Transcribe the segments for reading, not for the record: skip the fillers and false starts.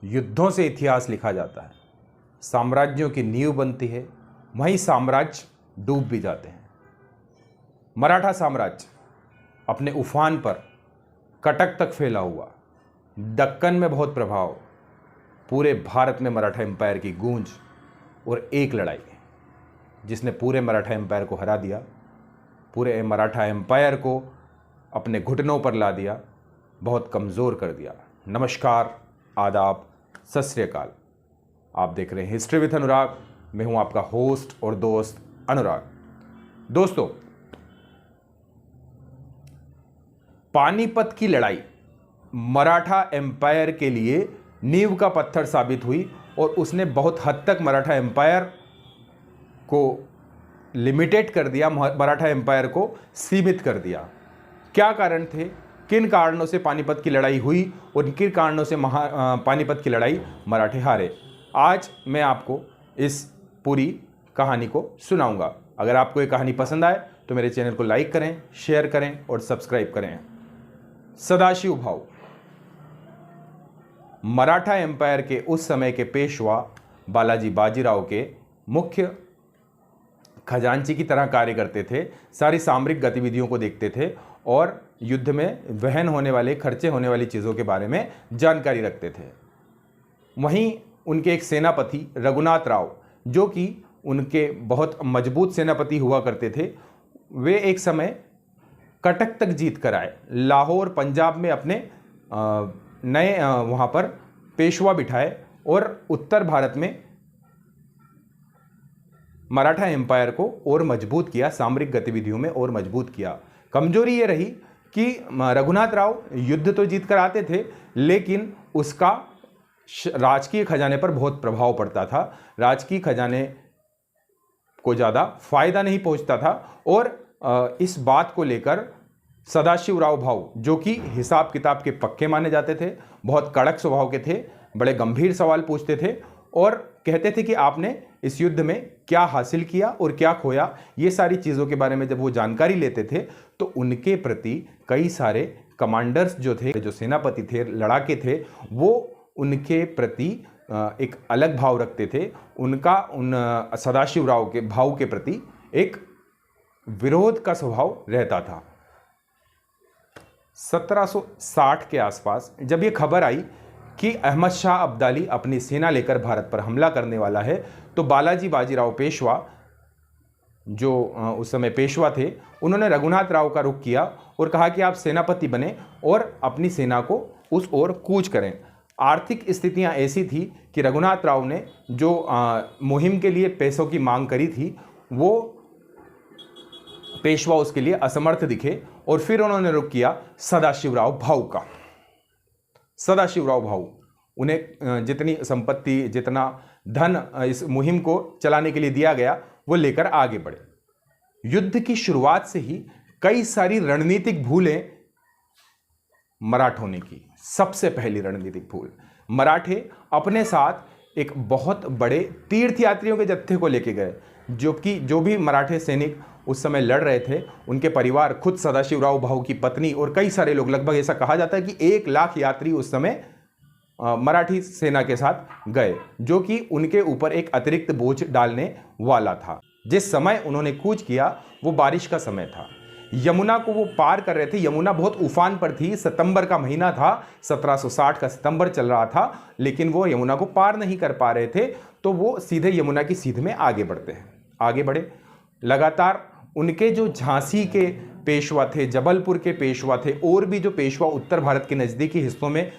युद्धों से इतिहास लिखा जाता है, साम्राज्यों की नींव बनती है, वहीं साम्राज्य डूब भी जाते हैं। मराठा साम्राज्य अपने उफान पर कटक तक फैला हुआ, दक्कन में बहुत प्रभाव, पूरे भारत में मराठा एम्पायर की गूंज और एक लड़ाई जिसने पूरे मराठा एम्पायर को हरा दिया, पूरे मराठा एम्पायर को अपने घुटनों पर ला दिया, बहुत कमज़ोर कर दिया। नमस्कार, आदाब, सत श्री अकाल। आप देख रहे हैं हिस्ट्री विथ अनुराग। मैं हूं आपका होस्ट और दोस्त अनुराग। दोस्तों, पानीपत की लड़ाई मराठा एम्पायर के लिए नींव का पत्थर साबित हुई और उसने बहुत हद तक मराठा एम्पायर को लिमिटेड कर दिया, मराठा एम्पायर को सीमित कर दिया। क्या कारण थे, किन कारणों से पानीपत की लड़ाई हुई और किन कारणों से पानीपत की लड़ाई मराठे हारे, आज मैं आपको इस पूरी कहानी को सुनाऊंगा। अगर आपको ये कहानी पसंद आए तो मेरे चैनल को लाइक करें, शेयर करें और सब्सक्राइब करें। सदाशिव भाऊ मराठा एम्पायर के उस समय के पेशवा बालाजी बाजीराव के मुख्य खजांची की तरह कार्य करते थे। सारी सामरिक गतिविधियों को देखते थे और युद्ध में वहन होने वाले, खर्चे होने वाली चीज़ों के बारे में जानकारी रखते थे। वहीं उनके एक सेनापति रघुनाथ राव, जो कि उनके बहुत मजबूत सेनापति हुआ करते थे, वे एक समय कटक तक जीत कर आए। लाहौर पंजाब में अपने नए वहाँ पर पेशवा बिठाए और उत्तर भारत में मराठा एम्पायर को और मजबूत किया, सामरिक गतिविधियों में और मजबूत किया। कमजोरी ये रही कि रघुनाथ राव युद्ध तो जीत कर आते थे, लेकिन उसका राजकीय खजाने पर बहुत प्रभाव पड़ता था। राजकीय खजाने को ज़्यादा फायदा नहीं पहुंचता था और इस बात को लेकर सदाशिवराव भाऊ, जो कि हिसाब किताब के पक्के माने जाते थे, बहुत कड़क स्वभाव के थे, बड़े गंभीर सवाल पूछते थे और कहते थे कि आपने इस युद्ध में क्या हासिल किया और क्या खोया। ये सारी चीज़ों के बारे में जब वो जानकारी लेते थे तो उनके प्रति कई सारे कमांडर्स जो थे, जो सेनापति थे, लड़ाके थे, वो उनके प्रति एक अलग भाव रखते थे। उनका उन सदाशिवराव के भाव के प्रति एक विरोध का स्वभाव रहता था। 1760 के आसपास जब ये खबर आई कि अहमद शाह अब्दाली अपनी सेना लेकर भारत पर हमला करने वाला है, तो बालाजी बाजीराव पेशवा, जो उस समय पेशवा थे, उन्होंने रघुनाथ राव का रुख किया और कहा कि आप सेनापति बने और अपनी सेना को उस ओर कूच करें। आर्थिक स्थितियां ऐसी थी कि रघुनाथ राव ने जो मुहिम के लिए पैसों की मांग करी थी, वो पेशवा उसके लिए असमर्थ दिखे और फिर उन्होंने रुख किया सदाशिवराव भाऊ का। सदाशिवराव भाऊ, उन्हें जितनी संपत्ति, जितना धन इस मुहिम को चलाने के लिए दिया गया, वो लेकर आगे बढ़े। युद्ध की शुरुआत से ही कई सारी रणनीतिक भूलें मराठों ने की। सबसे पहली रणनीतिक भूल, मराठे अपने साथ एक बहुत बड़े तीर्थयात्रियों के जत्थे को लेके गए, जो भी मराठे सैनिक उस समय लड़ रहे थे, उनके परिवार, खुद सदाशिवराव भाऊ की पत्नी और कई सारे लोग, लगभग ऐसा कहा जाता है कि 1 लाख यात्री उस समय मराठी सेना के साथ गए, जो कि उनके ऊपर एक अतिरिक्त बोझ डालने वाला था। जिस समय उन्होंने कूच किया वो बारिश का समय था। यमुना को वो पार कर रहे थे। यमुना बहुत उफान पर थी, सितंबर का महीना था, 1760 का सितंबर चल रहा था, लेकिन वो यमुना को पार नहीं कर पा रहे थे, तो वो सीधे यमुना की सीध में आगे बढ़े। लगातार उनके जो झांसी के पेशवा थे, जबलपुर के पेशवा थे और भी जो पेशवा उत्तर भारत के नज़दीकी हिस्सों में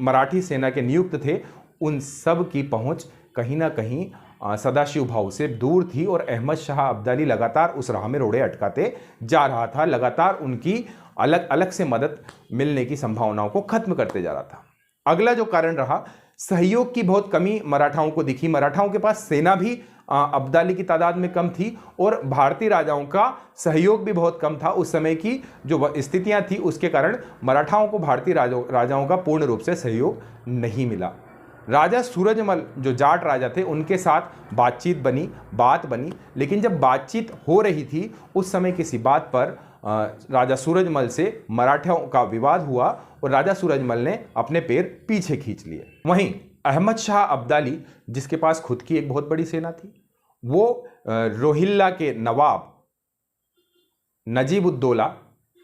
मराठी सेना के नियुक्त थे, उन सब की पहुंच कहीं ना कहीं सदाशिव भाऊ से दूर थी और अहमद शाह अब्दाली लगातार उस राह में रोड़े अटकाते जा रहा था। लगातार उनकी अलग अलग से मदद मिलने की संभावनाओं को खत्म करते जा रहा था। अगला जो कारण रहा, सहयोग की बहुत कमी मराठाओं को दिखी। मराठाओं के पास सेना भी अब्दाली की तादाद में कम थी और भारतीय राजाओं का सहयोग भी बहुत कम था। उस समय की जो स्थितियां थी उसके कारण मराठाओं को भारतीय राजाओं का पूर्ण रूप से सहयोग नहीं मिला। राजा सूरजमल जो जाट राजा थे, उनके साथ बात बनी, लेकिन जब बातचीत हो रही थी उस समय किसी बात पर राजा सूरजमल से मराठों का विवाद हुआ और राजा सूरजमल ने अपने पैर पीछे खींच लिए। वहीं अहमद शाह अब्दाली, जिसके पास खुद की एक बहुत बड़ी सेना थी, वो रोहिल्ला के नवाब नजीब-उद-दौला,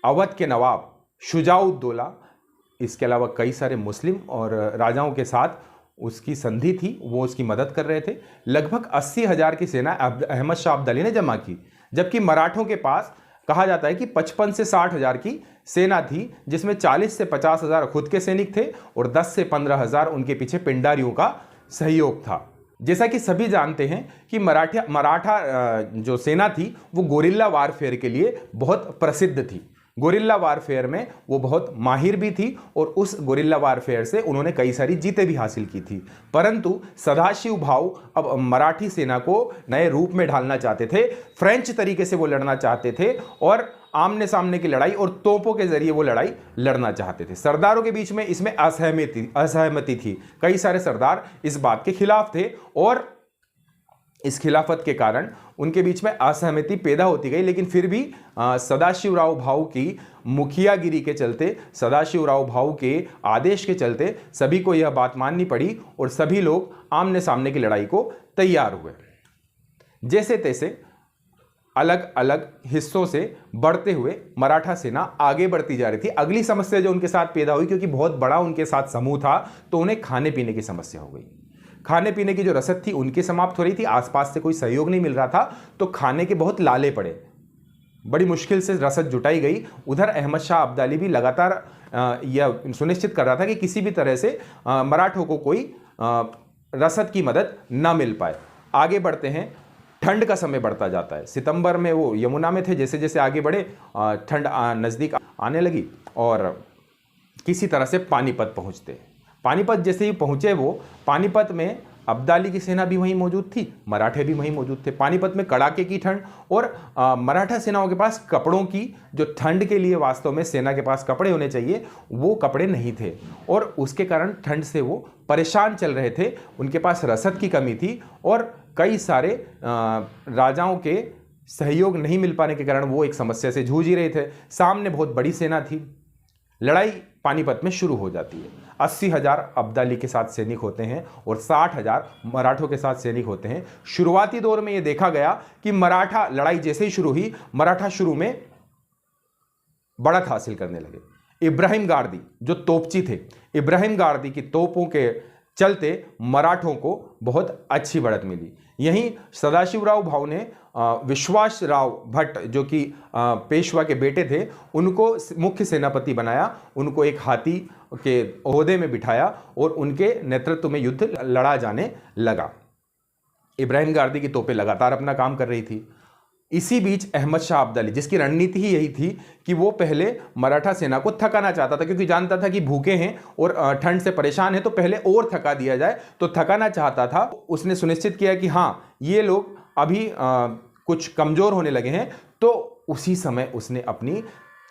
अवध के नवाब शुजा-उद-दौला, इसके अलावा कई सारे मुस्लिम और राजाओं के साथ उसकी संधि थी, वो उसकी मदद कर रहे थे। लगभग 80,000 की सेना अहमद शाह अब्दाली ने जमा की, जबकि मराठों के पास कहा जाता है कि 55 से 60,000 की सेना थी, जिसमें 40 से 50,000 खुद के सैनिक थे और 10 से 15,000 उनके पीछे पिंडारियों का सहयोग था। जैसा कि सभी जानते हैं कि मराठा जो सेना थी वो गोरिल्ला वारफेयर के लिए बहुत प्रसिद्ध थी। गोरिल्ला वारफेयर में वो बहुत माहिर भी थी और उस गोरिल्ला वारफेयर से उन्होंने कई सारी जीतें भी हासिल की थी। परंतु सदाशिव भाऊ अब मराठी सेना को नए रूप में ढालना चाहते थे, फ्रेंच तरीके से वो लड़ना चाहते थे और आमने सामने की लड़ाई और तोपों के जरिए वो लड़ाई लड़ना चाहते थे। सरदारों के बीच में इसमें असहमति थी। कई सारे सरदार इस बात के खिलाफ थे और इस खिलाफत के कारण उनके बीच में असहमति पैदा होती गई, लेकिन फिर भी सदाशिवराव भाऊ की मुखियागिरी के चलते, सदाशिवराव भाऊ के आदेश के चलते सभी को यह बात माननी पड़ी और सभी लोग आमने सामने की लड़ाई को तैयार हुए। जैसे तैसे अलग अलग हिस्सों से बढ़ते हुए मराठा सेना आगे बढ़ती जा रही थी। अगली समस्या जो उनके साथ पैदा हुई, क्योंकि बहुत बड़ा उनके साथ समूह था, तो उन्हें खाने पीने की समस्या हो गई। खाने पीने की जो रसद थी उनकी समाप्त हो रही थी, आसपास से कोई सहयोग नहीं मिल रहा था, तो खाने के बहुत लाले पड़े। बड़ी मुश्किल से रसद जुटाई गई। उधर अहमद शाह अब्दाली भी लगातार यह सुनिश्चित कर रहा था कि किसी भी तरह से मराठों को कोई रसद की मदद ना मिल पाए। आगे बढ़ते हैं, ठंड का समय बढ़ता जाता है। सितंबर में वो यमुना में थे, जैसे जैसे आगे बढ़े ठंड नज़दीक आने लगी और किसी तरह से पानीपत पहुंचते। पानीपत जैसे ही पहुंचे वो, पानीपत में अब्दाली की सेना भी वहीं मौजूद थी, मराठे भी वहीं मौजूद थे। पानीपत में कड़ाके की ठंड और मराठा सेनाओं के पास कपड़ों की, जो ठंड के लिए वास्तव में सेना के पास कपड़े होने चाहिए, वो कपड़े नहीं थे और उसके कारण ठंड से वो परेशान चल रहे थे। उनके पास रसद की कमी थी और कई सारे राजाओं के सहयोग नहीं मिल पाने के कारण वो एक समस्या से जूझ ही रहे थे। सामने बहुत बड़ी सेना थी। लड़ाई पानीपत में शुरू हो जाती है। 80,000 अब्दाली के साथ सैनिक होते हैं और 60,000 मराठों के साथ सैनिक होते हैं। शुरुआती दौर में यह देखा गया कि मराठा लड़ाई जैसे ही शुरू हुई, मराठा शुरू में बढ़त हासिल करने लगे। इब्राहिम गारदी जो तोपची थे, इब्राहिम गारदी की तोपों के चलते मराठों को बहुत अच्छी बढ़त मिली। यहीं सदाशिवराव भाऊ ने विश्वासराव भट्ट, जो कि पेशवा के बेटे थे, उनको मुख्य सेनापति बनाया, उनको एक हाथी के ओहदे में बिठाया और उनके नेतृत्व में युद्ध लड़ा जाने लगा। इब्राहिम गारदी की तोपें लगातार अपना काम कर रही थी। इसी बीच अहमद शाह अब्दाली, जिसकी रणनीति ही यही थी कि वो पहले मराठा सेना को थकाना चाहता था, क्योंकि जानता था कि भूखे हैं और ठंड से परेशान है, तो पहले और थका दिया जाए, तो थकाना चाहता था। उसने सुनिश्चित किया कि हाँ, ये लोग अभी कुछ कमजोर होने लगे हैं, तो उसी समय उसने अपनी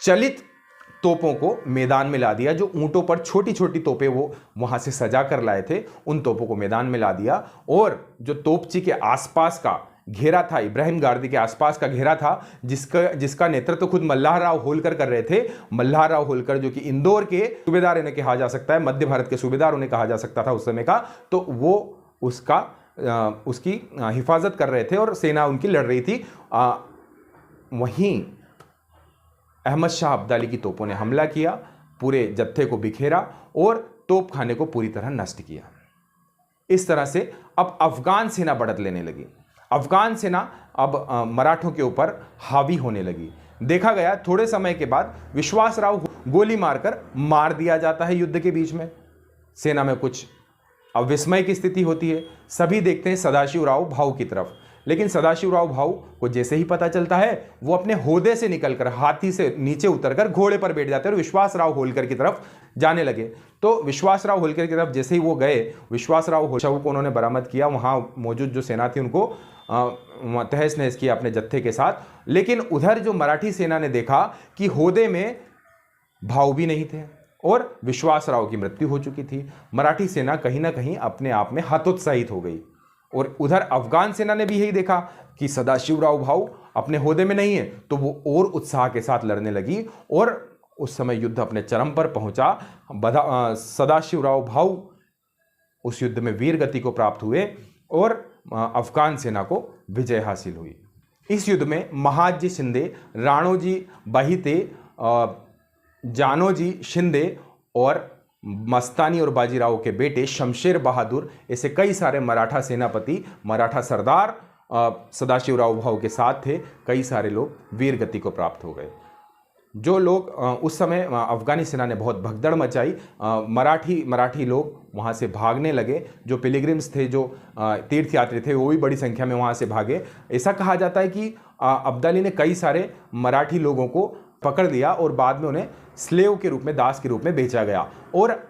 चलित तोपों को मैदान में ला दिया। जो ऊंटों पर छोटी छोटी तोपें वो वहां से सजा कर लाए थे, उन तोपों को मैदान में ला दिया और जो तोपची के आसपास का घेरा था, इब्राहिम गारदी के आसपास का घेरा था, जिसका नेतृत्व खुद मल्हारराव होलकर कर रहे थे। मल्हारराव होलकर, जो कि इंदौर के सूबेदार इन्हें कहा जा सकता है, मध्य भारत के सूबेदार उन्हें कहा जा सकता था उस समय का, तो वो उसकी हिफाजत कर रहे थे और सेना उनकी लड़ रही थी। वहीं अहमद शाह अब्दाली की तोपों ने हमला किया, पूरे जत्थे को बिखेरा और तोप खाने को पूरी तरह नष्ट किया। इस तरह से अब अफगान सेना बढ़त लेने लगी। अफगान सेना अब मराठों के ऊपर हावी होने लगी। देखा गया थोड़े समय के बाद विश्वासराव गोली मारकर मार दिया जाता है युद्ध के बीच में। सेना में कुछ अब विस्मय की स्थिति होती है। सभी देखते हैं सदाशिवराव भाऊ की तरफ, लेकिन सदाशिवराव भाऊ को जैसे ही पता चलता है, वो अपने होदे से निकलकर हाथी से नीचे उतरकर घोड़े पर बैठ जाते हैं और विश्वासराव होलकर की तरफ जाने लगे। तो विश्वासराव होलकर की तरफ जैसे ही वो गए, विश्वासराव शव को उन्होंने बरामद किया। वहां मौजूद जो सेना थी उनको तहस नहस किया अपने जत्थे के साथ। लेकिन उधर जो मराठी सेना ने देखा कि होदे में भाऊ भी नहीं थे और विश्वासराव की मृत्यु हो चुकी थी। मराठी सेना कहीं ना कहीं अपने आप में हतोत्साहित हो गई और उधर अफगान सेना ने भी यही देखा कि सदाशिवराव भाऊ अपने होदे में नहीं है, तो वो और उत्साह के साथ लड़ने लगी और उस समय युद्ध अपने चरम पर पहुंचा। सदाशिवराव भाऊ उस युद्ध में वीर गति को प्राप्त हुए और अफगान सेना को विजय हासिल हुई। इस युद्ध में महादजी शिंदे, राणोजी बहिते, जानोजी शिंदे और मस्तानी और बाजीराव के बेटे शमशेर बहादुर, ऐसे कई सारे मराठा सेनापति, मराठा सरदार सदाशिवराव भाऊ के साथ थे। कई सारे लोग वीर गति को प्राप्त हो गए। जो लोग उस समय अफगानी सेना ने बहुत भगदड़ मचाई, मराठी लोग वहाँ से भागने लगे। जो पिलग्रिम्स थे, जो तीर्थयात्री थे, वो भी बड़ी संख्या में वहाँ से भागे। ऐसा कहा जाता है कि अब्दाली ने कई सारे मराठी लोगों को पकड़ लिया और बाद में उन्हें स्लेव के रूप में, दास के रूप में बेचा गया। और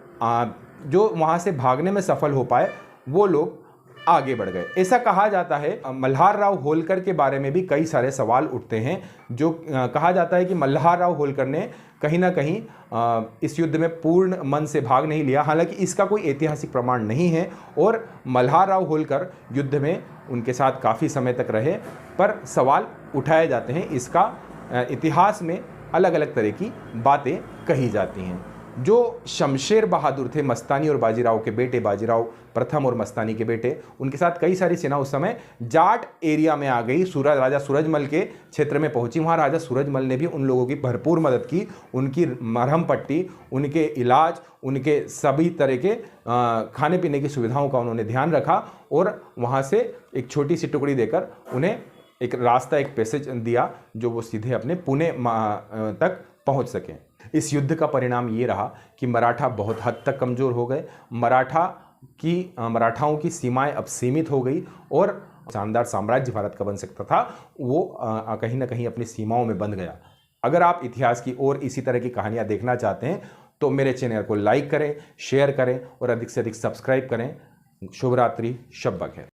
जो वहाँ से भागने में सफल हो पाए वो लोग आगे बढ़ गए। ऐसा कहा जाता है। मल्हार राव होलकर के बारे में भी कई सारे सवाल उठते हैं। जो कहा जाता है कि मल्हार राव होलकर ने कहीं ना कहीं इस युद्ध में पूर्ण मन से भाग नहीं लिया। हालांकि इसका कोई ऐतिहासिक प्रमाण नहीं है और मल्हार राव होलकर युद्ध में उनके साथ काफ़ी समय तक रहे, पर सवाल उठाए जाते हैं। इसका इतिहास में अलग अलग तरह की बातें कही जाती हैं। जो शमशेर बहादुर थे, मस्तानी और बाजीराव के बेटे, बाजीराव प्रथम और मस्तानी के बेटे, उनके साथ कई सारी सेना उस समय जाट एरिया में आ गई। राजा सूरजमल के क्षेत्र में पहुंची। वहां राजा सूरजमल ने भी उन लोगों की भरपूर मदद की। उनकी मरहम पट्टी, उनके इलाज, उनके सभी तरह के खाने पीने की सुविधाओं का उन्होंने ध्यान रखा और वहां से एक छोटी सी टुकड़ी देकर उन्हें एक रास्ता, एक पैसेज दिया जो वो सीधे अपने पुणे तक पहुंच सकें। इस युद्ध का परिणाम ये रहा कि मराठा बहुत हद तक कमज़ोर हो गए। मराठाओं की सीमाएं अब सीमित हो गई और शानदार साम्राज्य भारत का बन सकता था, वो कहीं ना कहीं अपनी सीमाओं में बंध गया। अगर आप इतिहास की और इसी तरह की कहानियां देखना चाहते हैं तो मेरे चैनल को लाइक करें, शेयर करें और अधिक से अधिक सब्सक्राइब करें। शुभ रात्रि, शब बखैर।